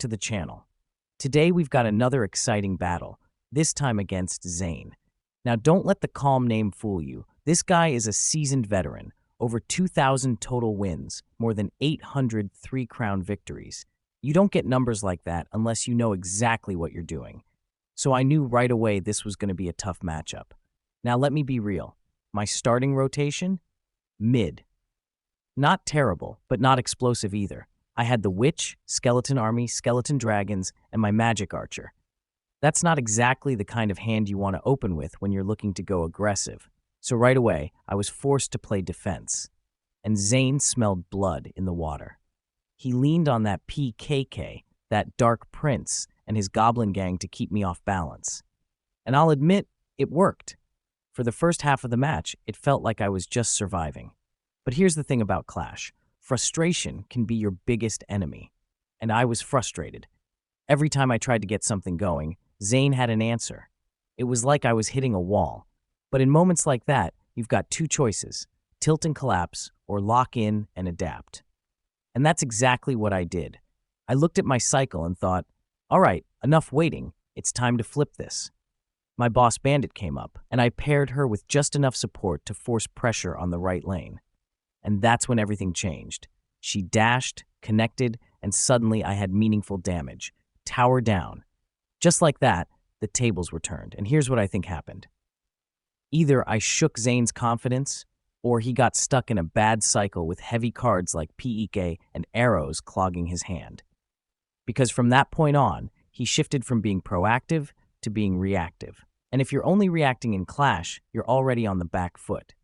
to the channel. Today we've got another exciting battle, this time against Zane. Now don't let the calm name fool you. This guy is a seasoned veteran, over 2,000 total wins, more than 800 three-crown victories. You don't get numbers like that unless you know exactly what you're doing. So I knew right away this was going to be a tough matchup. Now let me be real. My starting rotation? Mid. Not terrible, but not explosive either. I had the Witch, Skeleton Army, Skeleton Dragons, and my Magic Archer. That's not exactly the kind of hand you want to open with when you're looking to go aggressive. So right away, I was forced to play defense. And Zane smelled blood in the water. He leaned on that PKK, that Dark Prince, and his goblin gang to keep me off balance. And I'll admit, it worked. For the first half of the match, it felt like I was just surviving. But here's the thing about Clash. Frustration can be your biggest enemy. And I was frustrated. Every time I tried to get something going, Zane had an answer. It was like I was hitting a wall. But in moments like that, you've got two choices: tilt and collapse, or lock in and adapt. And that's exactly what I did. I looked at my cycle and thought, all right, enough waiting, it's time to flip this. My boss Bandit came up, and I paired her with just enough support to force pressure on the right lane. And that's when everything changed. She dashed, connected, and suddenly I had meaningful damage. Tower down. Just like that, the tables were turned, and here's what I think happened. Either I shook Zane's confidence, or he got stuck in a bad cycle with heavy cards like PEK and arrows clogging his hand. Because from that point on, he shifted from being proactive to being reactive. And if you're only reacting in Clash, you're already on the back foot.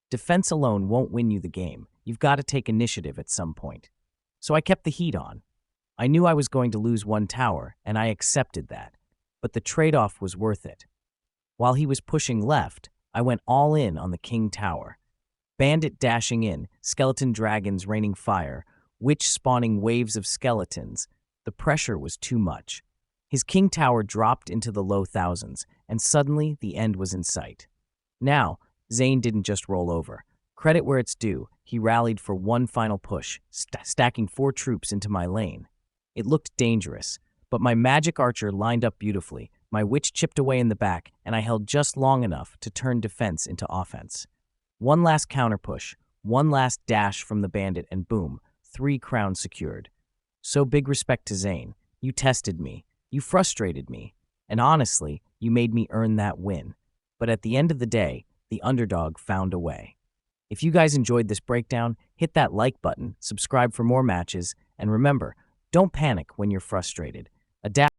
Defense alone won't win you the game. You've got to take initiative at some point. So I kept the heat on. I knew I was going to lose one tower, and I accepted that. But the trade-off was worth it. While he was pushing left, I went all in on the King Tower. Bandit dashing in, Skeleton Dragons raining fire, Witch spawning waves of skeletons. The pressure was too much. His King Tower dropped into the low thousands, and suddenly the end was in sight. Now, Zane didn't just roll over. Credit where it's due, he rallied for one final push, stacking 4 troops into my lane. It looked dangerous, but my Magic Archer lined up beautifully, my Witch chipped away in the back, and I held just long enough to turn defense into offense. One last counter push, one last dash from the Bandit, and boom, 3 crowns secured. So big respect to Zane. You tested me, you frustrated me, and honestly, you made me earn that win. But at the end of the day, the underdog found a way. If you guys enjoyed this breakdown, hit that like button, subscribe for more matches, and remember, don't panic when you're frustrated. Adapt.